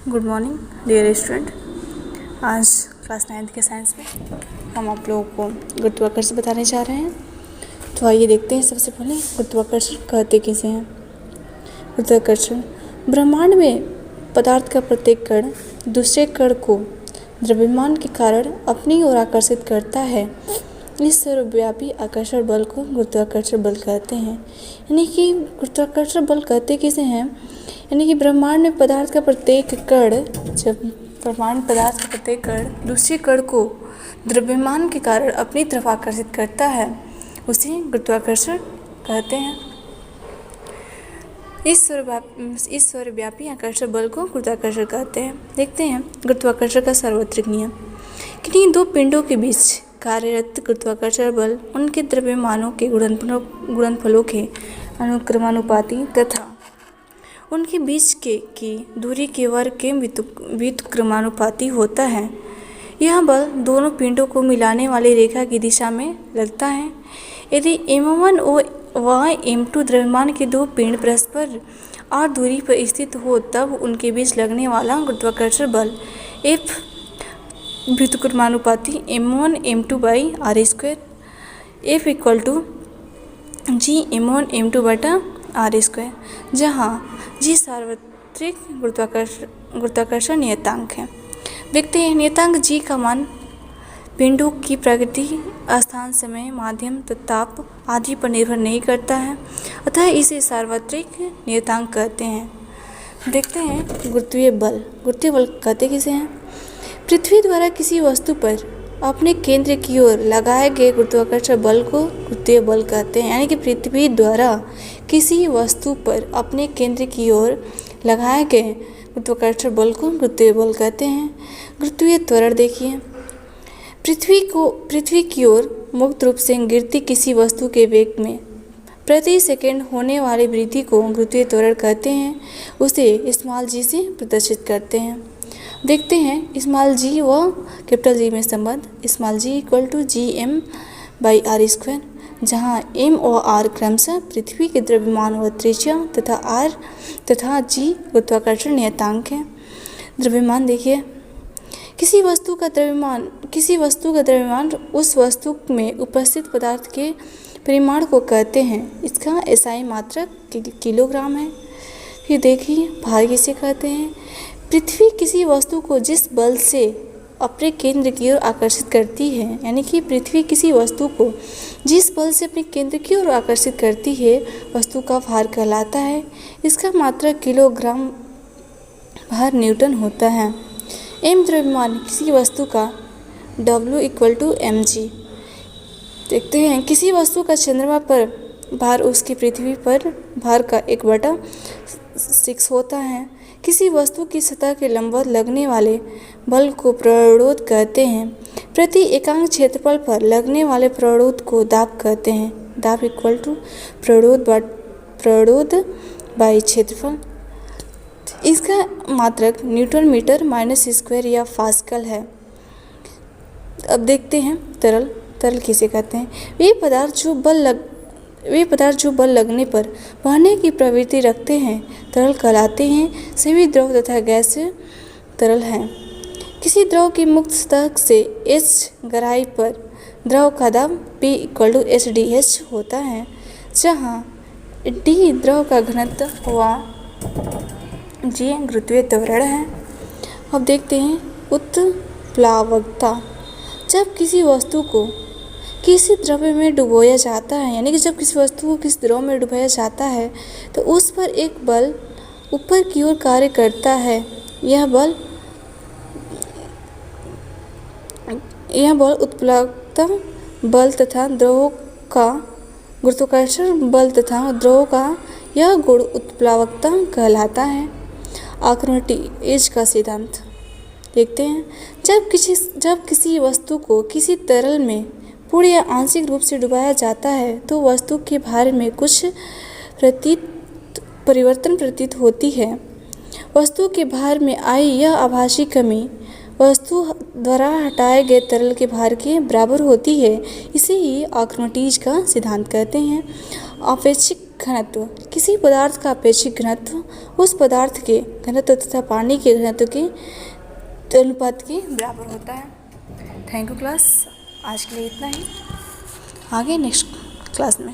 Good morning dear student. आज class 9th के science में हम आप लोगों को गुरुत्वाकर्षण बताने जा रहे हैं। तो आइए देखते हैं सबसे पहले गुरुत्वाकर्षण कहते किसे हैं। गुरुत्वाकर्षण ब्रह्मांड में पदार्थ का प्रत्येक कण दूसरे कण को द्रव्यमान के कारण अपनी ओर आकर्षित करता है। इस सर्वव्यापी आकर्षण बल को गुरुत्वाकर्षण बल कहते हैं। यानी कि गुरुत्वाकर्षण बल कहते किसे हैं, यानी कि ब्रह्मांड में पदार्थ का प्रत्येक कण दूसरे कण को द्रव्यमान के कारण अपनी तरफ आकर्षित करता है, उसे गुरुत्वाकर्षण कहते हैं। इस सर्वव्यापी आकर्षण बल को गुरुत्वाकर्षण कहते हैं। देखते हैं गुरुत्वाकर्षण का सार्वत्रिक नियम। किन्हीं दो पिंडों के बीच कार्यरत गुरुत्वाकर्षण बल उनके द्रव्यमानों के गुणनफलों के अनुक्रमानुपाती तथा उनके बीच की दूरी के वर्ग के व्युत्क्रमानुपाती होता है। यह बल दोनों पिंडों को मिलाने वाली रेखा की दिशा में लगता है। यदि m1 व m2 द्रव्यमान के दो पिंड परस्पर r दूरी पर स्थित हो, तब उनके बीच लगने वाला गुरुत्वाकर्षण बल F व्युत्क्रमानुपाती m1 m2 by r square F equal to g m1 m2 बटा r स्क्वायर, जहाँ g सार्वत्रिक गुरुत्वाकर्षण नियतांक है। देखते हैं नियतांक g का मान पिंडों की प्रकृति, स्थान, समय, माध्यम तथा ताप आदि पर निर्भर नहीं करता है, अतः इसे सार्वत्रिक नियतांक कहते हैं। देखते हैं गुरुत्वीय बल कहते किसे हैं। पृथ्वी द्वारा किसी वस्तु पर अपने केंद्र की ओर लगाए गए गुरुत्वाकर्षण बल को गुरुत्वीय बल कहते हैं। यानी कि पृथ्वी द्वारा किसी वस्तु पर अपने केंद्र की ओर लगाए गए गुरुत्वाकर्षण बल को गुरुत्वीय बल कहते हैं। गुरुत्वीय त्वरण देखिए। पृथ्वी की ओर मुक्त रूप से गिरती किसी वस्तु के वेग में प्रति सेकंड होने वाली वृद्धि को गुरुत्वीय त्वरण कहते हैं। उसे स्मॉल जी से प्रदर्शित करते हैं। देखते हैं स्मॉल जी व कैपिटल जी में संबंध। Small G equal to G M by R square, जहाँ m और r क्रमशः पृथ्वी के द्रव्यमान व त्रिज्या तथा g गुरुत्वाकर्षण नियतांक है। द्रव्यमान देखिए। किसी वस्तु का द्रव्यमान उस वस्तु में उपस्थित पदार्थ के परिमाण को कहते हैं। इसका SI मात्रक किलोग्राम है। फिर देखिए भार किसे कहते हैं। पृथ्वी किसी वस्तु को जिस बल से अपने केंद्र की ओर आकर्षित करती है, यानी कि पृथ्वी किसी वस्तु को जिस बल से अपने केंद्र की ओर आकर्षित करती है, वस्तु का भार कहलाता है। इसका मात्रक किलोग्राम भार न्यूटन होता है। m द्रव्यमान किसी वस्तु का W इक्वल टू mg। देखते हैं किसी वस्तु का चंद्रमा पर भार उसकी पृथ्वी पर भार का 1/6 होता है। किसी वस्तु की सतह के लंबवत लगने वाले बल को प्रणोद कहते हैं। प्रति एकांक क्षेत्रफल पर लगने वाले प्रणोद को दाब कहते हैं। दाब इक्वल टू प्रणोद बाई क्षेत्रफल। इसका मात्रक न्यूटन मीटर माइनस स्क्वायर या पास्कल है। अब देखते हैं तरल किसे कहते हैं। वे पदार्थ जो बल लगने पर बहने की प्रवृत्ति रखते हैं, तरल कहलाते हैं। सभी द्रव तथा गैस तरल हैं। किसी द्रव की मुक्त सतह से H गहराई पर द्रव का दाब P इक्वल टू HDH होता है, जहाँ D द्रव का घनत्व व G गुरुत्वीय त्वरण है। अब देखते हैं उत्प्लावकता। जब किसी वस्तु को किसी द्रव्य में डुबोया जाता है, यानी कि जब किसी वस्तु को किसी द्रव में डुबाया जाता है, तो उस पर एक बल ऊपर की ओर कार्य करता है। यह बल उत्प्लावकता बल तथा द्रवों का गुरुत्वाकर्षण बल तथा द्रवों का यह गुण उत्प्लावकता कहलाता है। आर्कमिडीज का सिद्धांत देखते हैं। जब किसी वस्तु को किसी तरल में पूर्ण या आंशिक रूप से डुबाया जाता है, तो वस्तु के भार में कुछ परिवर्तन प्रतीत होती है। वस्तु के भार में आई यह आभासी कमी वस्तु द्वारा हटाए गए तरल के भार के बराबर होती है। इसे ही आर्कमिडीज का सिद्धांत कहते हैं। अपेक्षिक घनत्व, किसी पदार्थ का अपेक्षिक घनत्व उस पदार्थ के घनत्व तथा पानी के घनत्व के अनुपात के बराबर होता है। थैंक यू क्लास, आज के लिए इतना ही, आगे नेक्स्ट क्लास में।